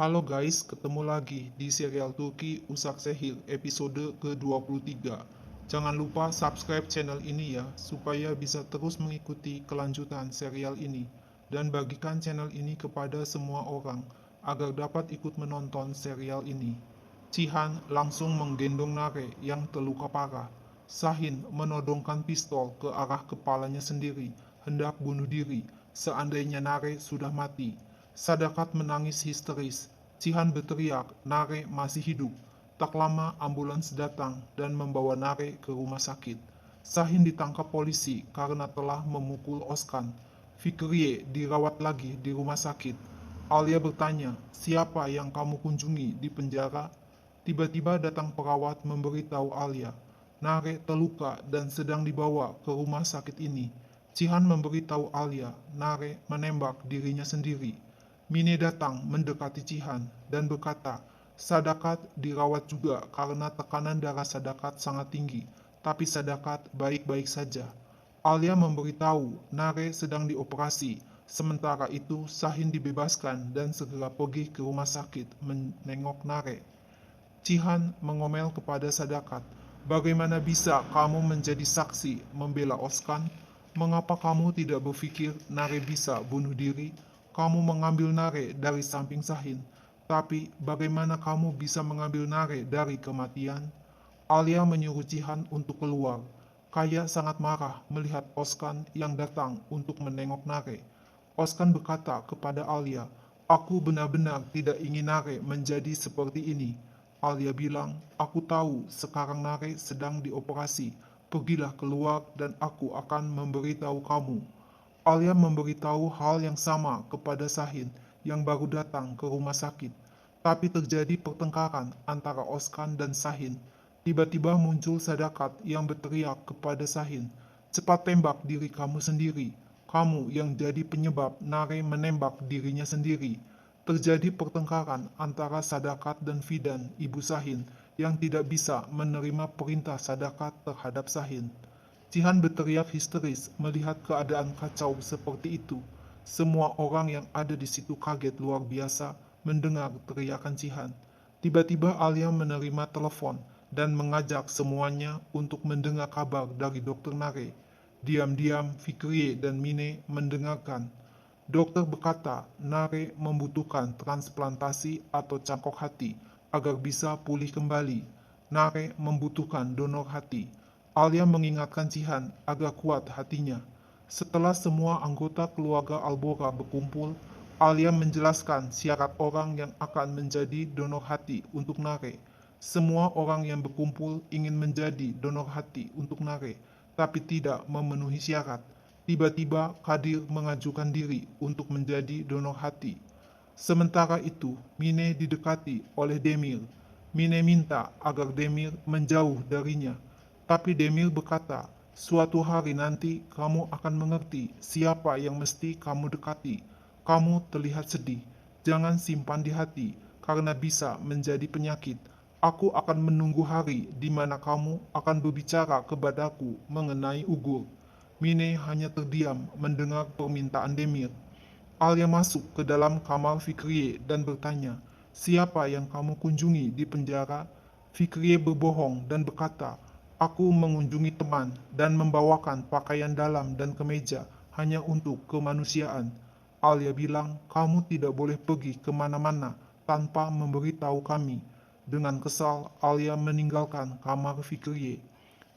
Halo guys, ketemu lagi di serial Turki Usak Sehir episode ke-23. Jangan lupa subscribe channel ini ya, supaya bisa terus mengikuti kelanjutan serial ini. Dan bagikan channel ini kepada semua orang, agar dapat ikut menonton serial ini. Cihan langsung menggendong Nare yang terluka parah. Sahin menodongkan pistol ke arah kepalanya sendiri, hendak bunuh diri, seandainya Nare sudah mati. Sadakat menangis histeris. Cihan berteriak, Nare masih hidup. Tak lama ambulans datang dan membawa Nare ke rumah sakit. Sahin ditangkap polisi karena telah memukul Oskan. Fikriye dirawat lagi di rumah sakit. Alia bertanya, siapa yang kamu kunjungi di penjara? Tiba-tiba datang perawat memberitahu Alia, Nare terluka dan sedang dibawa ke rumah sakit ini. Cihan memberitahu Alia, Nare menembak dirinya sendiri. Mine datang mendekati Cihan dan berkata, Sadakat dirawat juga karena tekanan darah Sadakat sangat tinggi, tapi Sadakat baik-baik saja. Alia memberitahu Nare sedang dioperasi, sementara itu Sahin dibebaskan dan segera pergi ke rumah sakit menengok Nare. Cihan mengomel kepada Sadakat, bagaimana bisa kamu menjadi saksi membela Oskan? Mengapa kamu tidak berpikir Nare bisa bunuh diri? Kamu mengambil Nare dari samping Sahin, tapi bagaimana kamu bisa mengambil Nare dari kematian? Alia menyuruh Cihan untuk keluar. Kaya sangat marah melihat Oskan yang datang untuk menengok Nare. Oskan berkata kepada Alia, aku benar-benar tidak ingin Nare menjadi seperti ini. Alia bilang, aku tahu sekarang Nare sedang dioperasi. Pergilah keluar dan aku akan memberitahu kamu. Alia memberitahu hal yang sama kepada Sahin yang baru datang ke rumah sakit. Tapi terjadi pertengkaran antara Oskan dan Sahin. Tiba-tiba muncul Sadakat yang berteriak kepada Sahin, cepat tembak diri kamu sendiri. Kamu yang jadi penyebab Nare menembak dirinya sendiri. Terjadi pertengkaran antara Sadakat dan Fidan, ibu Sahin, yang tidak bisa menerima perintah Sadakat terhadap Sahin. Cihan berteriak histeris melihat keadaan kacau seperti itu. Semua orang yang ada di situ kaget luar biasa mendengar teriakan Cihan. Tiba-tiba Alia menerima telepon dan mengajak semuanya untuk mendengar kabar dari Dokter Nare. Diam-diam Fikriye dan Mine mendengarkan. Dokter berkata Nare membutuhkan transplantasi atau cangkok hati agar bisa pulih kembali. Nare membutuhkan donor hati. Alia mengingatkan Cihan agar kuat hatinya. Setelah semua anggota keluarga Albora berkumpul, Alia menjelaskan syarat orang yang akan menjadi donor hati untuk Nare. Semua orang yang berkumpul ingin menjadi donor hati untuk Nare, tapi tidak memenuhi syarat. Tiba-tiba Kadir mengajukan diri untuk menjadi donor hati. Sementara itu, Mine didekati oleh Demir. Mine minta agar Demir menjauh darinya. Tapi Demir berkata, suatu hari nanti kamu akan mengerti siapa yang mesti kamu dekati. Kamu terlihat sedih. Jangan simpan di hati, karena bisa menjadi penyakit. Aku akan menunggu hari di mana kamu akan berbicara kepadaku mengenai Ugur. Mine hanya terdiam mendengar permintaan Demir. Alia masuk ke dalam kamar Fikriye dan bertanya, siapa yang kamu kunjungi di penjara? Fikriye berbohong dan berkata, aku mengunjungi teman dan membawakan pakaian dalam dan kemeja hanya untuk kemanusiaan. Alia bilang, kamu tidak boleh pergi kemana-mana tanpa memberitahu kami. Dengan kesal, Alia meninggalkan kamar Fikriye.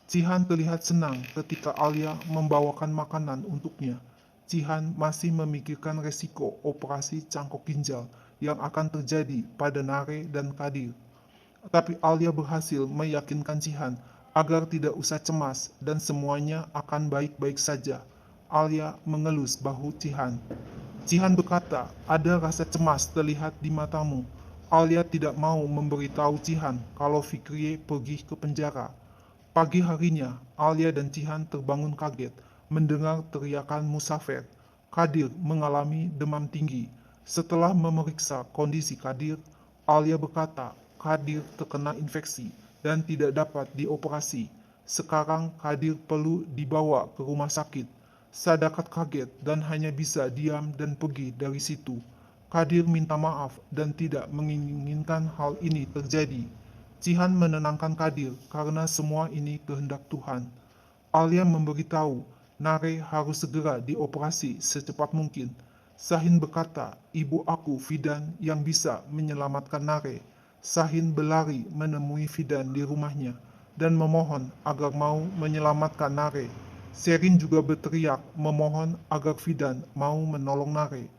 Cihan terlihat senang ketika Alia membawakan makanan untuknya. Cihan masih memikirkan resiko operasi cangkok ginjal yang akan terjadi pada Nare dan Kadir. Tapi Alia berhasil meyakinkan Cihan agar tidak usah cemas dan semuanya akan baik-baik saja. Alia mengelus bahu Cihan. Cihan berkata, ada rasa cemas terlihat di matamu. Alia tidak mau memberitahu Cihan kalau Fikriye pergi ke penjara. Pagi harinya, Alia dan Cihan terbangun kaget mendengar teriakan Musafer. Kadir mengalami demam tinggi. Setelah memeriksa kondisi Kadir, Alia berkata Kadir terkena infeksi dan tidak dapat dioperasi. Sekarang Kadir perlu dibawa ke rumah sakit. Sadakat kaget dan hanya bisa diam dan pergi dari situ. Kadir minta maaf dan tidak menginginkan hal ini terjadi. Cihan menenangkan Kadir karena semua ini kehendak Tuhan. Alia memberitahu Nare harus segera dioperasi secepat mungkin. Sahin berkata, ibu aku Fidan yang bisa menyelamatkan Nare. Sahin berlari menemui Fidan di rumahnya dan memohon agar mau menyelamatkan Nare. Serin juga berteriak memohon agar Fidan mau menolong Nare.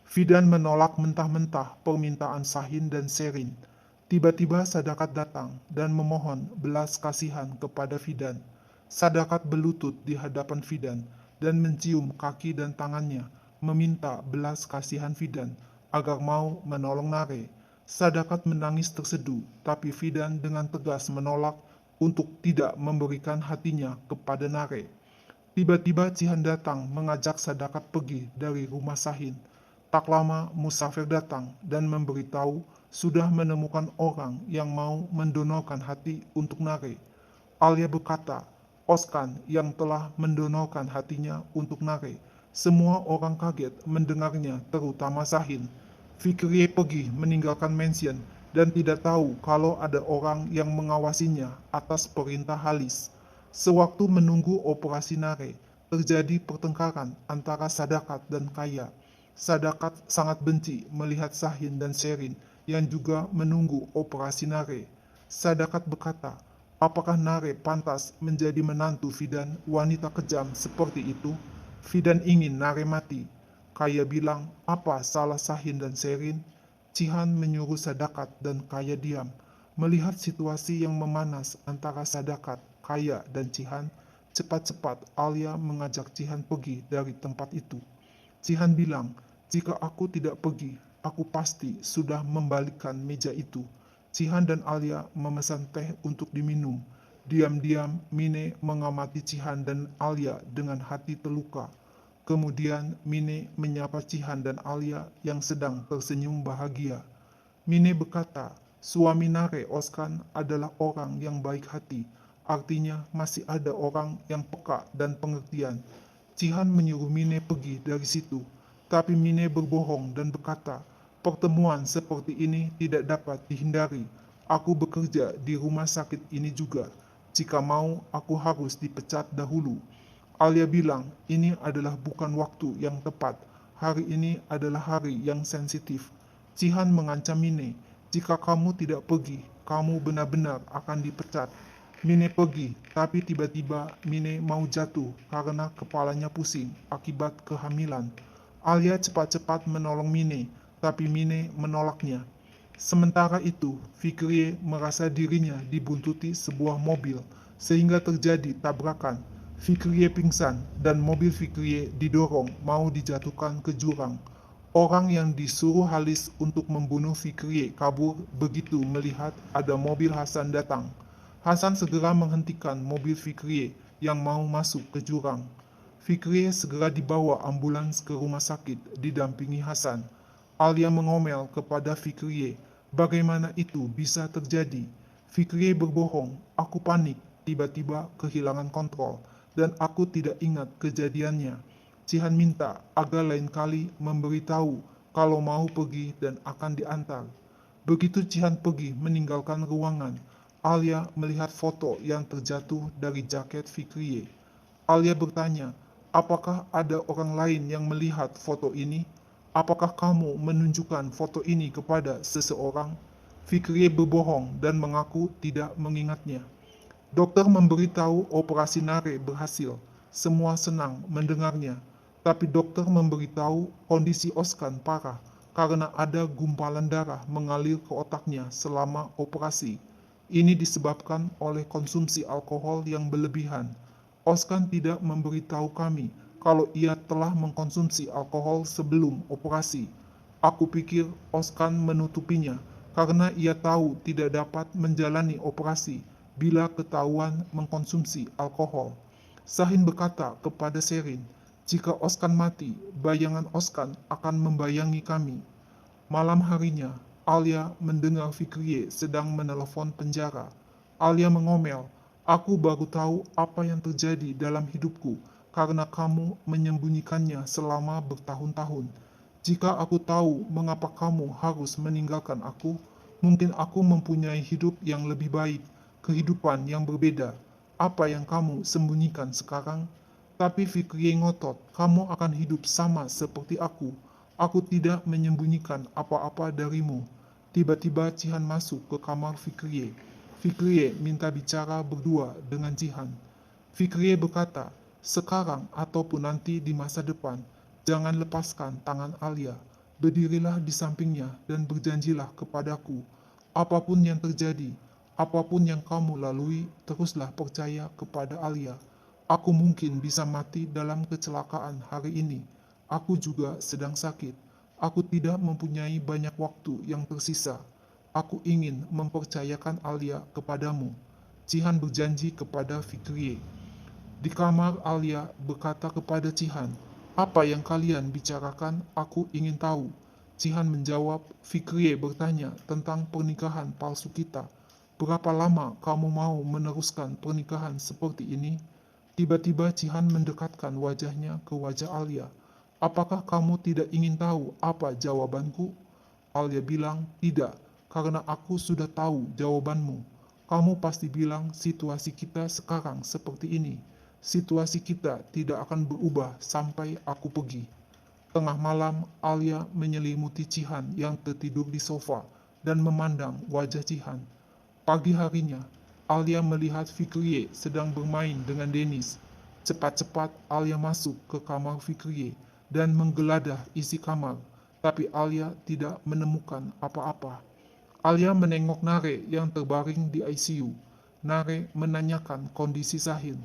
Fidan menolak mentah-mentah permintaan Sahin dan Serin. Tiba-tiba Sadakat datang dan memohon belas kasihan kepada Fidan. Sadakat berlutut di hadapan Fidan dan mencium kaki dan tangannya, meminta belas kasihan Fidan agar mau menolong Nare. Sadakat menangis terseduh, tapi Fidan dengan tegas menolak untuk tidak memberikan hatinya kepada Nare. Tiba-tiba Cihan datang mengajak Sadakat pergi dari rumah Sahin. Tak lama Musafir datang dan memberitahu sudah menemukan orang yang mau mendonorkan hati untuk Nare. Alia berkata, Oskan yang telah mendonorkan hatinya untuk Nare. Semua orang kaget mendengarnya, terutama Sahin. Fikri pergi meninggalkan mansion dan tidak tahu kalau ada orang yang mengawasinya atas perintah Halis. Sewaktu menunggu operasi Nare, terjadi pertengkaran antara Sadakat dan Kaya. Sadakat sangat benci melihat Sahin dan Serin yang juga menunggu operasi Nare. Sadakat berkata, apakah Nare pantas menjadi menantu Fidan wanita kejam seperti itu? Fidan ingin Nare mati. Kaya bilang, apa salah Sahin dan Serin? Cihan menyuruh Sadakat dan Kaya diam. Melihat situasi yang memanas antara Sadakat, Kaya, dan Cihan, cepat-cepat Alia mengajak Cihan pergi dari tempat itu. Cihan bilang, jika aku tidak pergi, aku pasti sudah membalikkan meja itu. Cihan dan Alia memesan teh untuk diminum. Diam-diam Mine mengamati Cihan dan Alia dengan hati terluka. Kemudian Mine menyapa Cihan dan Alia yang sedang tersenyum bahagia. Mine berkata, suami Nare Oskan adalah orang yang baik hati. Artinya masih ada orang yang peka dan pengertian. Cihan menyuruh Mine pergi dari situ. Tapi Mine berbohong dan berkata, pertemuan seperti ini tidak dapat dihindari. Aku bekerja di rumah sakit ini juga. Jika mau, aku harus dipecat dahulu. Alia bilang, ini adalah bukan waktu yang tepat. Hari ini adalah hari yang sensitif. Cihan mengancam Mine, jika kamu tidak pergi, kamu benar-benar akan dipecat. Mine pergi, tapi tiba-tiba Mine mau jatuh karena kepalanya pusing akibat kehamilan. Alia cepat-cepat menolong Mine, tapi Mine menolaknya. Sementara itu, Fikrie merasa dirinya dibuntuti sebuah mobil, sehingga terjadi tabrakan. Fikrie pingsan, dan mobil Fikrie didorong mau dijatuhkan ke jurang. Orang yang disuruh Halis untuk membunuh Fikrie kabur begitu melihat ada mobil Hasan datang. Hasan segera menghentikan mobil Fikrie yang mau masuk ke jurang. Fikrie segera dibawa ambulans ke rumah sakit didampingi Hasan. Alia mengomel kepada Fikrie, bagaimana itu bisa terjadi? Fikrie berbohong, aku panik, tiba-tiba kehilangan kontrol, dan aku tidak ingat kejadiannya. Cihan minta agar lain kali memberitahu kalau mau pergi dan akan diantar. Begitu Cihan pergi meninggalkan ruangan, Alia melihat foto yang terjatuh dari jaket Fikrie. Alia bertanya, apakah ada orang lain yang melihat foto ini? Apakah kamu menunjukkan foto ini kepada seseorang? Fikrie berbohong dan mengaku tidak mengingatnya. Dokter memberitahu operasi Nare berhasil. Semua senang mendengarnya. Tapi dokter memberitahu kondisi Oskan parah karena ada gumpalan darah mengalir ke otaknya selama operasi. Ini disebabkan oleh konsumsi alkohol yang berlebihan. Oskan tidak memberitahu kami kalau ia telah mengkonsumsi alkohol sebelum operasi. Aku pikir Oskan menutupinya karena ia tahu tidak dapat menjalani operasi bila ketahuan mengkonsumsi alkohol. Sahin berkata kepada Serin, jika Oskan mati, bayangan Oskan akan membayangi kami. Malam harinya, Alia mendengar Fikrie sedang menelepon penjara. Alia mengomel, aku baru tahu apa yang terjadi dalam hidupku karena kamu menyembunyikannya selama bertahun-tahun. Jika aku tahu mengapa kamu harus meninggalkan aku, mungkin aku mempunyai hidup yang lebih baik, kehidupan yang berbeda. Apa yang kamu sembunyikan sekarang? Tapi Fikri ngotot, kamu akan hidup sama seperti aku. Aku tidak menyembunyikan apa-apa darimu. Tiba-tiba Cihan masuk ke kamar Fikri. Fikri minta bicara berdua dengan Cihan. Fikri berkata, sekarang ataupun nanti di masa depan, jangan lepaskan tangan Alia. Berdirilah di sampingnya dan berjanjilah kepadaku. Apapun yang terjadi, apapun yang kamu lalui, teruslah percaya kepada Alia. Aku mungkin bisa mati dalam kecelakaan hari ini. Aku juga sedang sakit. Aku tidak mempunyai banyak waktu yang tersisa. Aku ingin mempercayakan Alia kepadamu. Cihan berjanji kepada Fikri. Di kamar, Alia berkata kepada Cihan, "Apa yang kalian bicarakan? Aku ingin tahu." Cihan menjawab, "Fikri bertanya tentang pernikahan palsu kita. Berapa lama kamu mau meneruskan pernikahan seperti ini?" Tiba-tiba Cihan mendekatkan wajahnya ke wajah Alia. "Apakah kamu tidak ingin tahu apa jawabanku?" Alia bilang, "Tidak, karena aku sudah tahu jawabanmu. Kamu pasti bilang situasi kita sekarang seperti ini. Situasi kita tidak akan berubah sampai aku pergi." Tengah malam, Alia menyelimuti Cihan yang tertidur di sofa dan memandang wajah Cihan. Pagi harinya, Alia melihat Fikriye sedang bermain dengan Dennis. Cepat-cepat Alia masuk ke kamar Fikriye dan menggeledah isi kamar, tapi Alia tidak menemukan apa-apa. Alia menengok Nare yang terbaring di ICU. Nare menanyakan kondisi Sahin.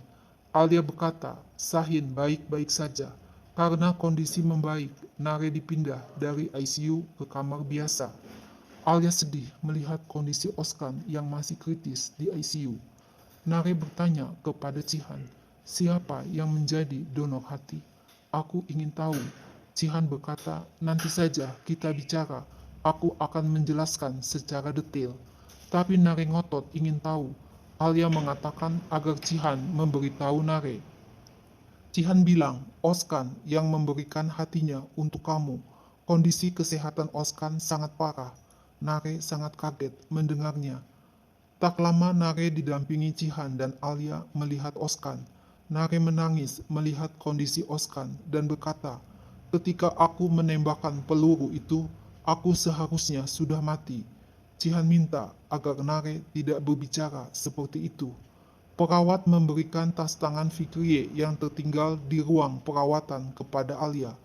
Alia berkata, Sahin baik-baik saja. Karena kondisi membaik, Nare dipindah dari ICU ke kamar biasa. Alia sedih melihat kondisi Oskan yang masih kritis di ICU. Nare bertanya kepada Cihan, siapa yang menjadi donor hati? Aku ingin tahu. Cihan berkata, nanti saja kita bicara. Aku akan menjelaskan secara detail. Tapi Nare ngotot ingin tahu. Alia mengatakan agar Cihan memberitahu Nare. Cihan bilang, Oskan yang memberikan hatinya untuk kamu. Kondisi kesehatan Oskan sangat parah. Nare sangat kaget mendengarnya. Tak lama Nare didampingi Cihan dan Alia melihat Oskan. Nare menangis melihat kondisi Oskan dan berkata, ketika aku menembakkan peluru itu, aku seharusnya sudah mati. Cihan minta agar Nare tidak berbicara seperti itu. Perawat memberikan tas tangan Fikriye yang tertinggal di ruang perawatan kepada Alia.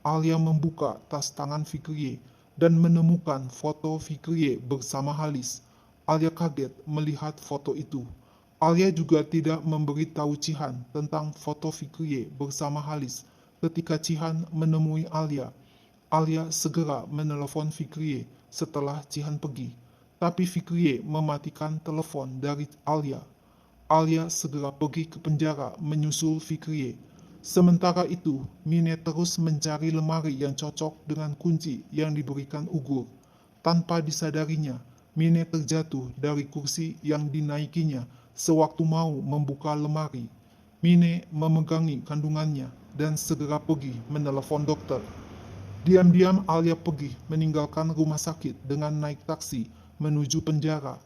Alia membuka tas tangan Fikriye dan menemukan foto Fikriye bersama Halis. Alia kaget melihat foto itu. Alia juga tidak memberitahu Cihan tentang foto Fikriye bersama Halis. Ketika Cihan menemui Alia, Alia segera menelepon Fikriye setelah Cihan pergi. Tapi Fikriye mematikan telepon dari Alia. Alia segera pergi ke penjara menyusul Fikriye. Sementara itu, Mine terus mencari lemari yang cocok dengan kunci yang diberikan Ugur. Tanpa disadarinya, Mine terjatuh dari kursi yang dinaikinya sewaktu mau membuka lemari. Mine memegangi kandungannya dan segera pergi menelepon dokter. Diam-diam Alia pergi meninggalkan rumah sakit dengan naik taksi menuju penjara.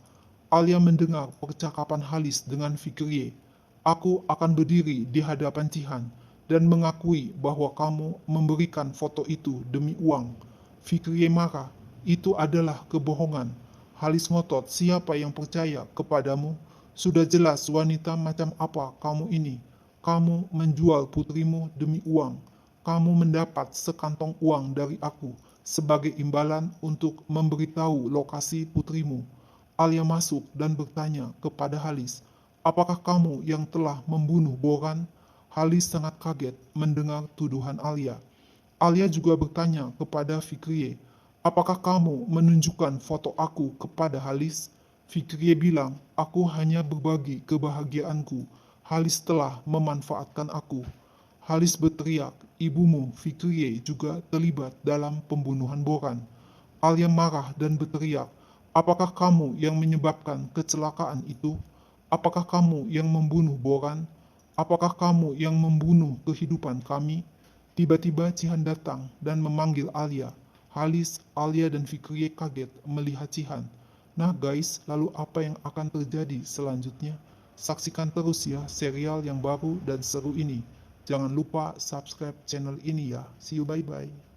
Alia mendengar percakapan Halis dengan Fikriye. Aku akan berdiri di hadapan Cihan dan mengakui bahwa kamu memberikan foto itu demi uang. Fikriye marah. Itu adalah kebohongan. Halis ngotot, siapa yang percaya kepadamu? Sudah jelas wanita macam apa kamu ini. Kamu menjual putrimu demi uang. Kamu mendapat sekantong uang dari aku sebagai imbalan untuk memberitahu lokasi putrimu. Alia masuk dan bertanya kepada Halis, apakah kamu yang telah membunuh Boran? Halis sangat kaget mendengar tuduhan Alia. Alia juga bertanya kepada Fikriye, apakah kamu menunjukkan foto aku kepada Halis? Fikriye bilang, aku hanya berbagi kebahagiaanku. Halis telah memanfaatkan aku. Halis berteriak, ibumu Fikriye juga terlibat dalam pembunuhan Boran. Alia marah dan berteriak, apakah kamu yang menyebabkan kecelakaan itu? Apakah kamu yang membunuh Boran? Apakah kamu yang membunuh kehidupan kami? Tiba-tiba Cihan datang dan memanggil Alia. Halis, Alia, dan Fikriye kaget melihat Cihan. Nah guys, lalu apa yang akan terjadi selanjutnya? Saksikan terus ya serial yang baru dan seru ini. Jangan lupa subscribe channel ini ya. See you, bye-bye.